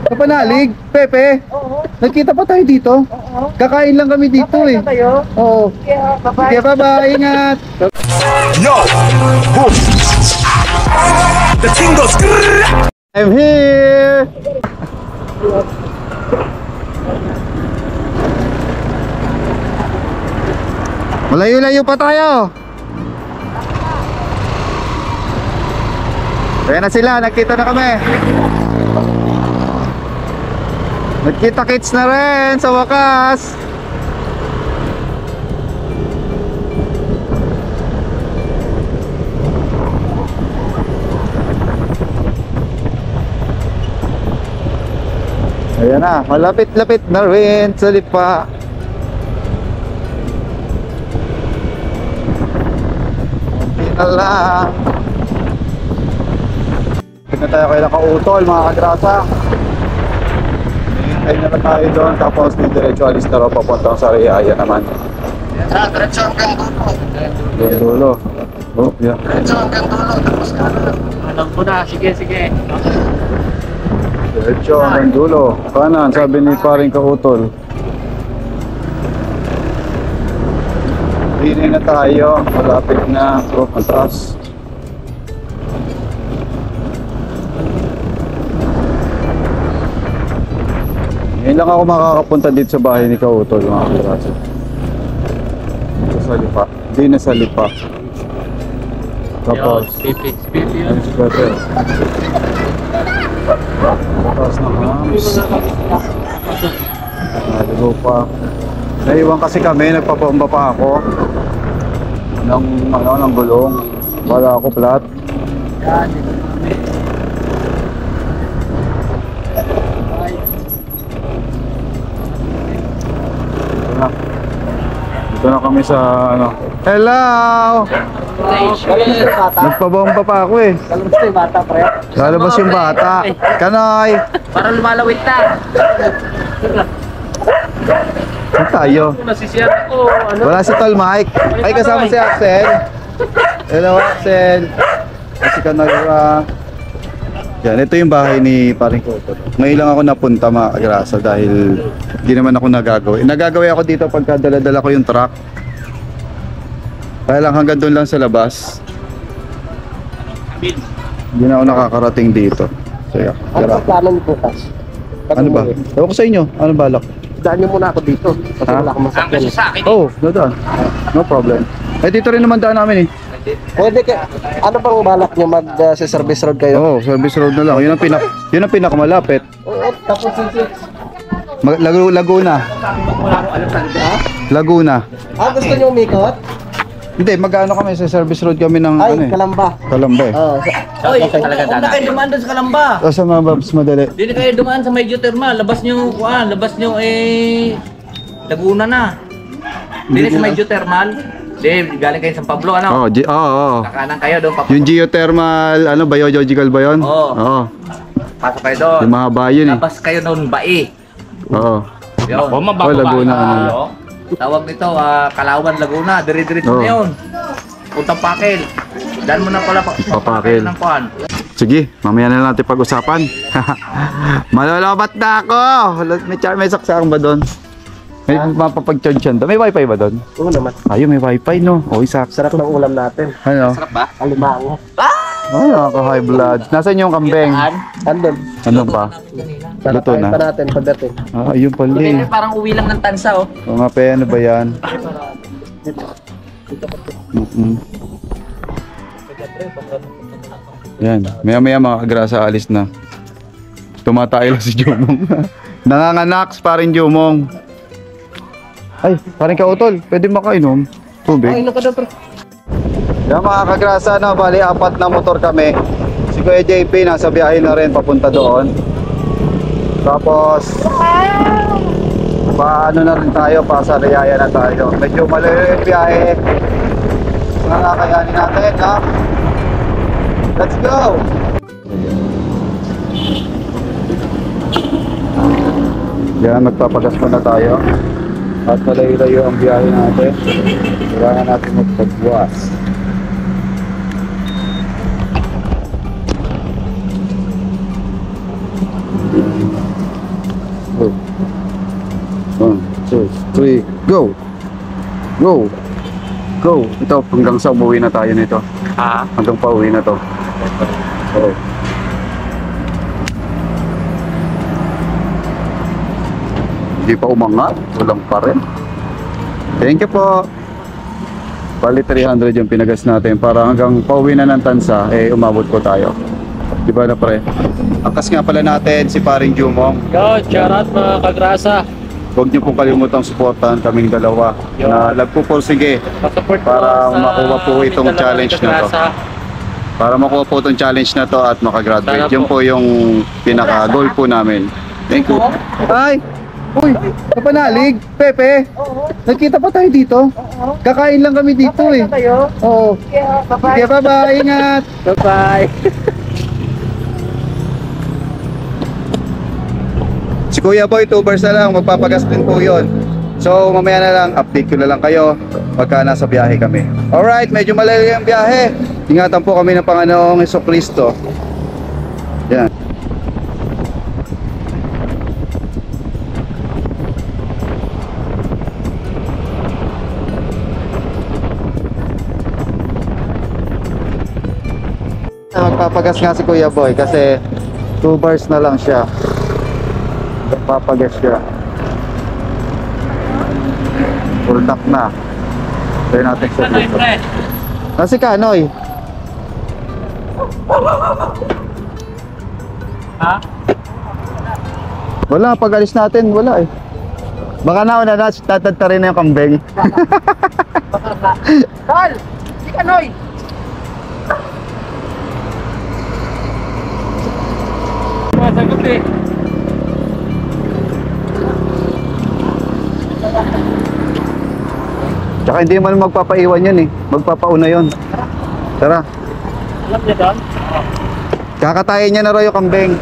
Kapanalig, Pepe. Oo. Nagkita pa tayo dito. Oo. Kakain lang kami dito Kakain eh. na kayo? Oo. Yeah, bye-bye. Sige, bye-bye. Ingat. Yo! Boom! The king goes. I'm here. Malayo-layo pa tayo. Ayan na sila, nagkita na kami. Nagkita-kits na rin sa wakas. Ayan na, malapit-lapit na rin sa Lipa. Kunti na lang. Tignan tayo kayo nakautol mga kagrasa. Hintay na lang tayo doon, tapos diretso alis na rin papuntang sa Riyaya naman. Diretso hanggang dulo. Yung dulo. Oh, yeah. Diretso hanggang dulo. Tapos ka na. Alam ko na. Sige, sige. Diretso hanggang dulo. Kanan, sabi ni paring kautol. Rinay na tayo, malapit na. Oh, matras. Ngayon lang ako makakapunta dito sa bahay ni Kautol mga kagrasa. Dito sa Lipa. Hindi na sa Lipa. Tapos ayun si Pepe. Tapos ng hams. Naligo pa. Naiwan kasi kami, nagpapamba pa ako ng gulong. Wala ako flat. Dito na kami sa ano. Hello! Nagpabomba pa ako eh. Lalabas na yung bata, pre. Lalabas yung bata. Kanoy! Para lumalawit na. Saan tayo? Nasisiyat ko. Ano? Wala si Tol Mike. Ay, kasama si Axel. Hello Axel. Si Kanoy. Yan, ito yung bahay ni paring Koto. Ngayon lang ako napunta mga kagrasa dahil hindi naman ako nagagawin. Nagagawin ako dito pagka dala-dala ko yung truck. Kaya lang hanggang doon lang sa labas. Hindi na ako nakakarating dito. So, yeah, Ano ang plano niyo bukas? ano ba? Ewan ko sa inyo. Ano balak? Daan niyo muna ako dito. Kasi Ha? wala akong masakyan. Oh, dadaan. No problem. Eh dito rin naman daan namin eh. Pwede ka, ano bang balak niyo sa service road kayo? Oo, service road na lang. Yun ang pinakamalapit. Oo, tapos Laguna. Laguna. gusto niyo umikot? Hindi, mag-ano kami sa service road kami ng Ay, ano eh. Kalamba. Kalamba eh. Oo. Oy, talaga na kayo dumaan doon sa Kalamba. O sa mga babs madali. Hindi na kayo dumaan sa Medyo Thermal. Labas nyo Laguna na. Hindi na sa Medyo Thermal. Hindi, galing kayo sa Pablo, ano? Oo. Kakanan kayo doon. Yung geothermal, ano, biological ba yun? Oo. Oo. Pasok kayo doon. Yung mahaba yun eh. Labas kayo doon, Bae. Oo. Yun. Oh, Laguna ano. Tawag nito, Kalawan, Laguna. Dire-diretso Oo. na yun. Puntang Pakil. Daan mo na pala Papakil. ng kuhan. Sige, mamaya na natin pag-usapan. Malalabat na ako! May saksakang ba doon? May mapapag-charge yan doon? May wifi ba doon? Oo naman. Ayun, may wifi no. O, isak. Sarap ng ulam natin. Ano? Sarap ba? Alimango. Ay, nakaka-high blood. Nasaan yung kambeng? Andun. Ano ba? Luto Kain na. pa natin pagdating. Ah, ayun pala eh. Parang uwi lang ng tansa, oh. O nga pe, ano ba yan? Yan, maya-maya mga kagrasa alis na. Tumatayo lang si Jumong. Nanganganaks pa rin Jumong. Ay, parang kautol, pwede makainom. Tubig. Ay, ka daw, pre. Yan mga kagrasa, no, bali 4 na motor kami. Si Kuya JP nasa biyahe na rin papunta doon. Tapos paano na rin tayo, sa Riyaya na tayo. Medyo malayo yung biyahe. Nakakayanin natin, ha? Let's go! Yan, magpapagas muna tayo. At malayo-layo ang biyahe natin. Kailangan natin magpagbuwas. Go! Go! Ito, hanggang sa umuwi na tayo nito. Ah. Hanggang pa uwi na to. So, hindi pa umangat. Walang pa rin. Thank you po. Bali 300 yung pinagas natin para hanggang pauwi na ng Tansa, umabot po tayo. Diba na pre? Angkas nga pala natin si paring Jumong. Yo, charot mga kagrasa. Huwag niyo pong kalimutang suportahan kaming dalawa na nagpupursige Pasupport para makuha po itong challenge na to. Para makuha po itong challenge na to at makagraduate. Sana Yun po yung pinaka-goal po namin. Thank you. Ay! Uy! Kapanalig! Pepe! Nagkita pa tayo dito? Kakain lang kami dito eh. Oo. Sige, bye-bye! Ingat! Bye-bye. Si Kuya Boy, 2 bars na lang, magpapagas din po yun. So mamaya na lang, update ko na lang kayo pagka nasa biyahe kami. Alright, medyo malalim ang biyahe. Ingatan po kami ng Panginoong Hesukristo. Yan. Magpapagas nga si Kuya Boy kasi 2 bars na lang siya. Papagas siya. Full tank na. Kaya natin sa dito. Kasi Kanoy. Ha? Wala, pag alis natin, wala eh. Baka nauna na, tatadta rin na yung kambing. Tol! Si Kanoy! Masagot eh. Tsaka hindi man magpapaiwan yun eh. Magpapauna yun. Tara. Alam niya doon? Kakatayin niya na raw yung kambing.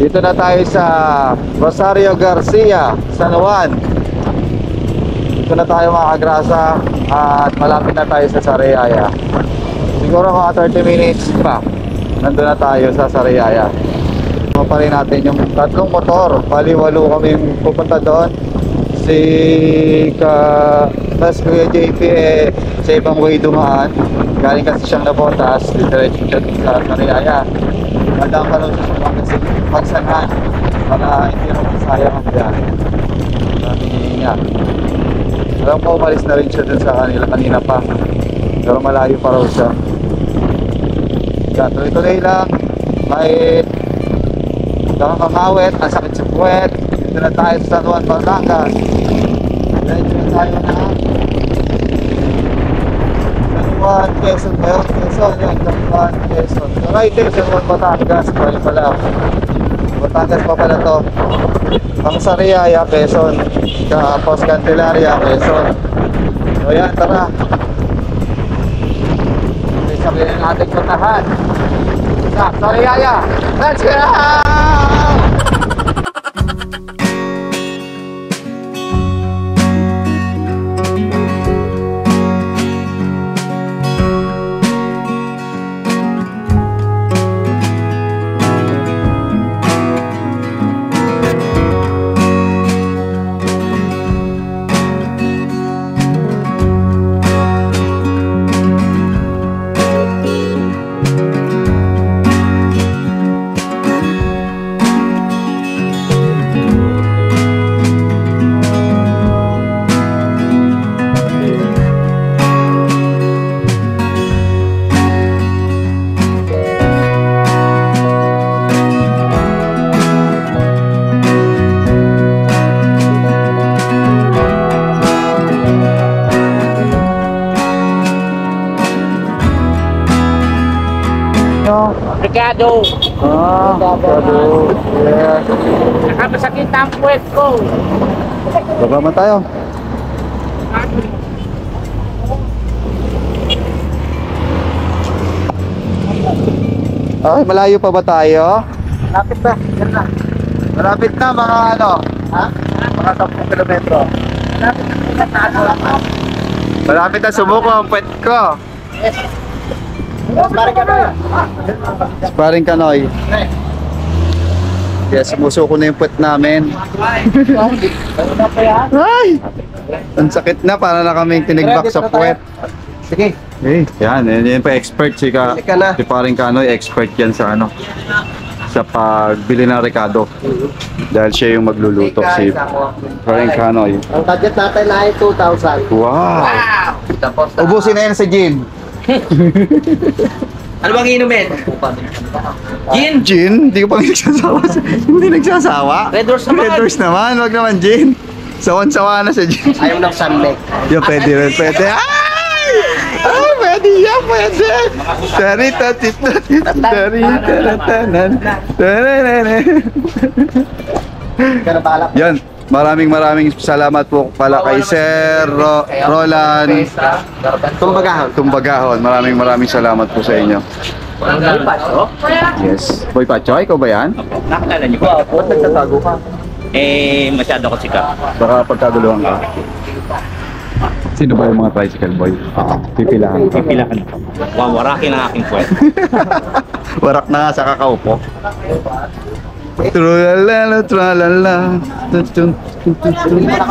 Dito na tayo sa Rosario Garcia, San Juan. Dito na tayo mga kagrasa at malapit na tayo sa Sariaya. Siguro mga 30 minutes pa nandun na tayo sa Sariaya. Pa rin natin yung tatlong motor. Bali-walo kami pupunta doon. Tapos Kuya JP sa ibang way dumaan. Galing kasi siyang nabotas. Diretso siya sa Sariaya. Madang ka lang sa pagsanhan para hindi rin masayang ang biyahe. Nga. Alam ko umalis na rin siya dun sa kanila kanina pa. Pero malayo pa raw siya. Tuloy-tuloy lang. May nakakangawit, ang sakit sa puwet. Dito na tayo sa San Juan, Batangas. Dito na tayo na San Juan, Quezon. Quezon, yun. San Juan, Quezon. So right there, San Juan, Batangas. Bali pala. Batangas pa pala to. Ang Sariaya, Quezon. Tapos Candelaria, Quezon. So yan, tara. Sabihin natin puntahan sa Sariaya. Let's go! Ricardo. Ricardo. Yes. Nakamasakit ang puwet ko. Baba man tayo. Ay, malayo pa ba tayo? Lapit na. Yan na. Malapit na mga ano? Ha? Mga 10 kilometro. Malapit na sumuko ang pet ko. Parang gano'n. Sparring kanoy. Yes, sumusuko na yung pet namin. Ay! Ang sakit na, para na kaming tinigbak sa puwet. Sige. Yan pa expert si Paring Kanoy, expert yan sa ano, sa pagbili ng Ricardo. Dahil siya yung magluluto, si Paring Kanoy. Ang budget natin ay 2,000. Wow! Tapos, Ubusin na yan sa gin. ano bang inumin? Gin? Gin? Hindi ko pa nagsasawa. Hindi nagsasawa? Red Horse naman. Red Horse naman, wag naman gin. Sawan-sawa na sa gin. Ayaw ng sunlight. Yung pwede rin, pwede. Ay! Ay, pwede yan, pwede. Tarita, tita, tita, tarita, tanan. Ganun balak. Yan, maraming salamat po pala kay Sir Roland Tumbagahon. Maraming salamat po sa inyo. Yes. Boy Pacho, ikaw ba yan? Nakakala niyo ko. Ba't nagtatago ka? Masyado ko sikat. Baka pagkaguluhan ka. Sino ba yung mga tricycle boy? Pipilahan ka. Pipilakan ako. Wawarakin ang aking puwet. Warak na nga sa kakaupo. Trulalala, tralala.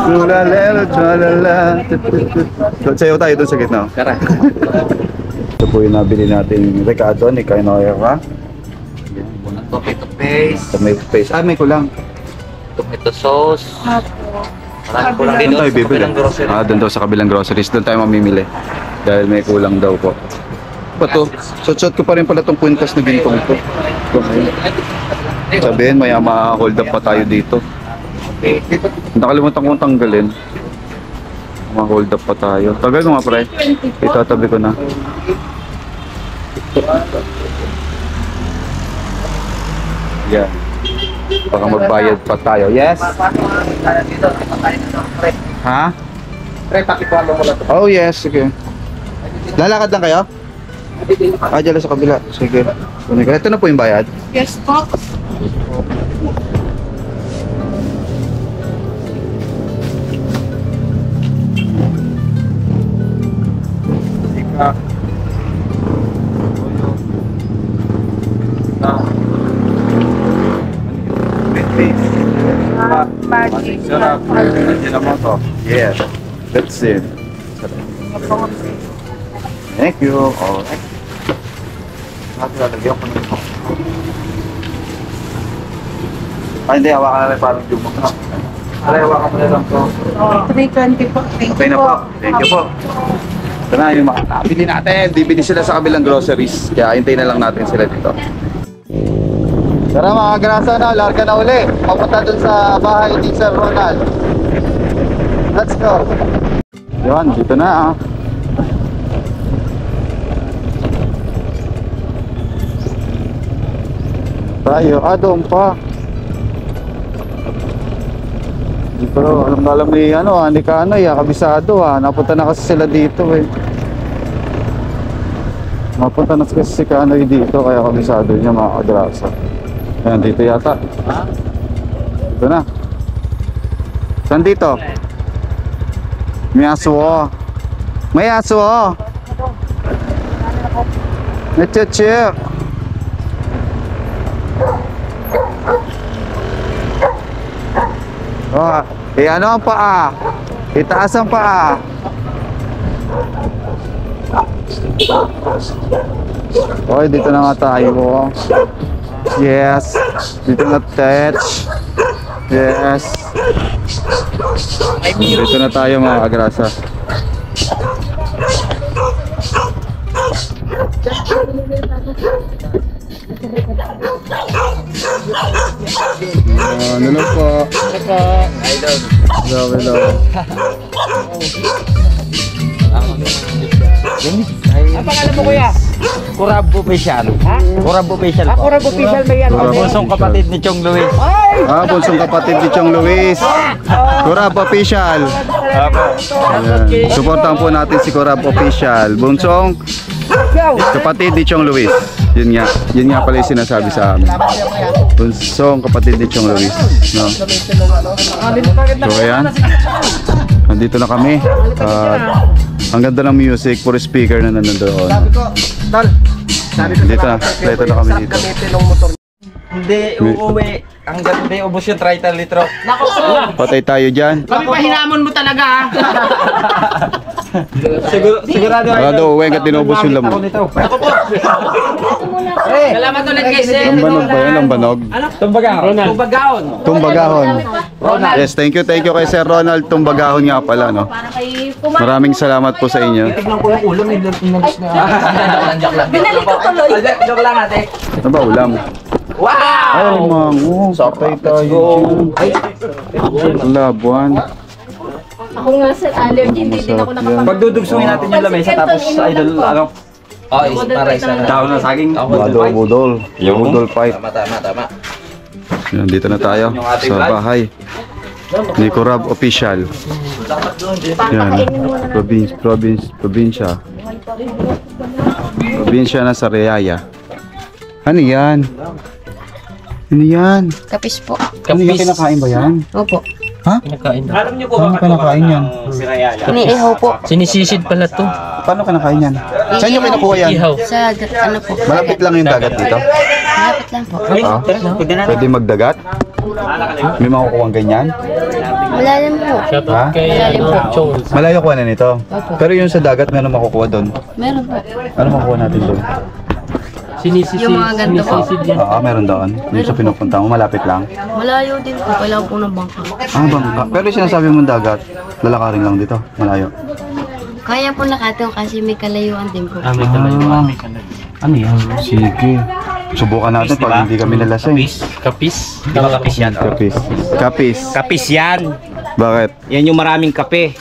Trulalala, tralala. Sayo tayo doon sa gitna. Tara. Ito po yung nabili natin Ricardo ni Kainoyera. Tomato paste, May face. Ah, may kulang. tomato sauce. Marami kulang din Doon tayo sa bibili. kabilang grocery. Doon daw sa kabilang groceries. Doon tayo mamimili. Dahil may kulang daw po. Pato, shot ko pa rin pala itong kwintas na gintong ito. Sabihin, maya ma-hold up pa tayo dito. Nakalimutan kong tanggalin. Ma-hold up pa tayo. Tagal ko nga pre. Itatabi ko na. Yan. Baka magbayad pa tayo. Yes? Ha? Pre, pakikuha mo muna ito. Oh yes, sige. Lalakad lang kayo? Dyan lang sa kabila. Sige. Ito na po yung bayad. Yes po. Magic. Yes. That's it. Thank you. Alright. Lalagyan ko na ito. Hindi, hawakan na rin parang lumang na. Hawakan mo na lang ito. 320 po. Thank Okay you na po. po. Thank you po. Ito na yung mga nabili natin. Bibili sila sa kabilang groceries. Kaya hintayin na lang natin sila dito. Tara mga grasa na, larga na uli. Papunta dun sa bahay ni Sir Ronald. Let's go. Yun, dito na tayo. Doon pa. Hindi pa alam may ni Kanoy, kabisado napunta na kasi sila dito Napunta na kasi si Kanoy dito, kaya kabisado niya mga kagrasa. Ayan, dito yata. Dito na. Saan dito? May aso. May aso. Nacheche. Ano ang paa? Itaas ang paa. Okay, dito na nga tayo. Yes. Dito na touch. Yes. Dito na tayo mga agrasa. Ano lang po? Hello. Hello. Ang pangalan mo kuya? Kurab official. Kurab official po. Kurab official ba yan? Bunsong kapatid ni Chong Luis. Bunsong kapatid ni Chong Luis. Kurab Official. Ayan. Supportahan po natin si Kurab Official. Bunsong kapatid ni Chong Luis. Yun nga pala yung sinasabi sa amin. Bunsong kapatid ni Chong Luis. No? So ayan. Nandito na kami. Ang ganda ng music, puro speaker na nandoon. Dito na kami dito. Hindi uuwi. Ang ganda ubos yung 30 litro. Patay tayo dyan. Kami pa hinamon mo talaga Sigurado. Sigurado uwi hanggat tinubos yung lamok. Salamat ulit kay Sir. Lambanog ba yun? Lambanog? Tumbagaon. Tumbagahon. Yes, thank you kay Sir Ronald Tumbagahon nga pala, no? Maraming salamat po sa inyo. Tignan ko yung ulo, may pinalis na. Joke lang. Binalik ko tuloy. Joke lang ate. Ano ba ulam? Wow! Ay, mango. Patay tayo dyan. Labuan. Ako nga sir, allergy, hindi din ako nakapag... Pagdudugsungin natin yung lamesa tapos idol ano. Oh, para isa na. Daon ng saging. Budol. Budol fight. Tama. Yan, dito na tayo sa bahay ni Kurab Official. Yan, probinsya. Probinsya na sa Riyaya. Ano yan? Ano yan? Kapis po. Ano yan? Kinakain ba yan? Opo. Ha? Alam niyo po Paano kinakain yan? Iniihaw po. Sinisisid pala to. Paano kinakain yan? Saan nyo kinukuha yan? Ihaw. Sa, ano po? Malapit lang yung dagat dito. Malapit lang po. Pwede magdagat? May makukuha ganyan? Malalim po. Ha? Malalim po. Chong. Malayo kuha na nito. Pero yung sa dagat, meron makukuha doon. Meron po. Ano makukuha natin doon? Sinisisid. Yung mga ganito po. Sinisisid yan. Oo, meron doon. Yung sa pinupunta mo, malapit lang. Malayo din po. Kailangan po ng bangka. Bangka. Pero yung sinasabi mong dagat, lalakarin lang dito. Malayo. Kaya po nakataong kasi may kalayuan din po. May kalayo. Ano yan? Sige. Subukan natin pag hindi kami nalasing. Kapis. Di ba kapis yan? Kapis. Kapis. Kapis yan. Bakit? Yan yung maraming kape.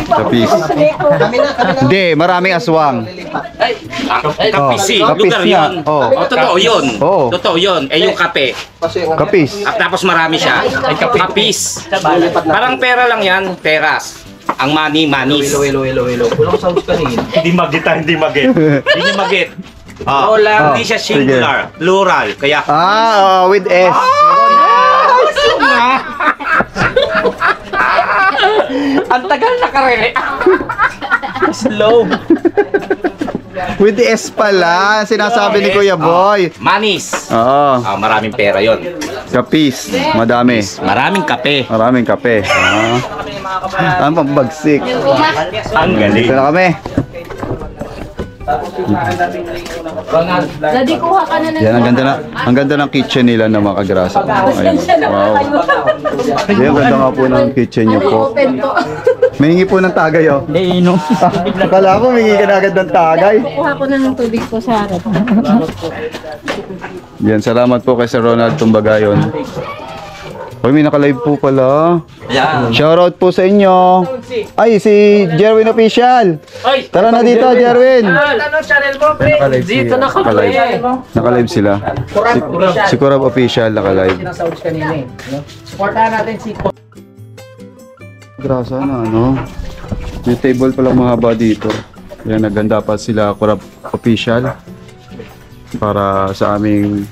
Kapis. Hindi, maraming aswang. Kapisi. Kapis Lugar nga. yun. Oh. Totoo yun. Oo. Totoo yun. Eh yung kape. Kapis. At tapos marami siya. Kapis. Parang pera lang yan. Peras. Ang money, manis. Kulang sounds kanina. Hindi magit. Hindi magit. Hindi siya singular. Plural. Kaya With S. ang tagal na karele. Slow. With S pala. Sinasabi ni Kuya Boy. Manis. Oo. Maraming pera yon. Kapis. Madami. Maraming kape. Maraming kape. Ang pambagsik. Ang galing. Ito na kami. Daddy, kuha ka na ng... Yan, ang ganda ng kitchen nila na mga kagrasa. Ayun. Wow. Yan, ang ganda nga po ng kitchen niyo po. Open to. May po ng tagay, oh. Iinom. Akala ko, may ka na agad ng tagay. Kuha ko na ng tubig po sa harap. Yan, salamat po kay Sir Ronald Tumbagayon. Uy, may nakalive po pala. Yan. Shoutout po sa inyo. Ay, si Jerwin Official. Tara na dito, Jerwin. Ano channel mo, pre? Dito na kami. Nakalive sila. Si Kurab Official nakalive. Sounds kanina eh. Supportahan natin si Grasa na, ano? May table palang mahaba dito. Yan, naganda pa sila Kurab Official para sa aming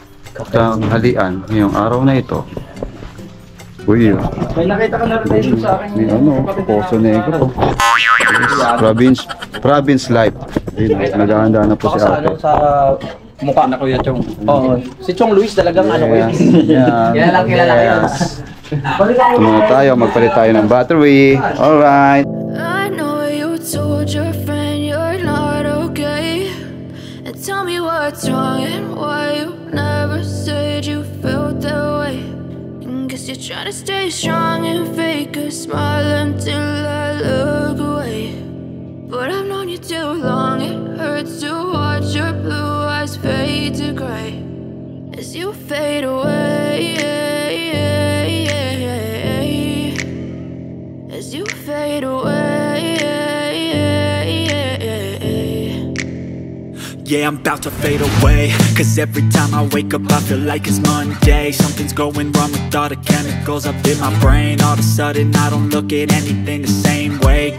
tanghalian ngayong araw na ito. Uy, May nakita ka na rin sa akin. may ano, Poso Negro. Province Life. Ayun, naghahanda na po si ate. Sa mukha na Kuya Chong. Oo. Si Chong Luis talagang ano ko yun. Yan. Kilala yun. Tumunod tayo, magpalit tayo ng battery. Alright. I know you told your friend you're not okay. And tell me what's wrong and why you never said you felt that way. And guess you're trying to stay strong and fake a smile until I look away. But I've known you too long, it hurts to watch your blue eyes fade to gray as you fade away. As you fade away. Yeah, I'm about to fade away. Cause every time I wake up I feel like it's Monday. Something's going wrong with all the chemicals up in my brain. All of a sudden I don't look at anything the same way.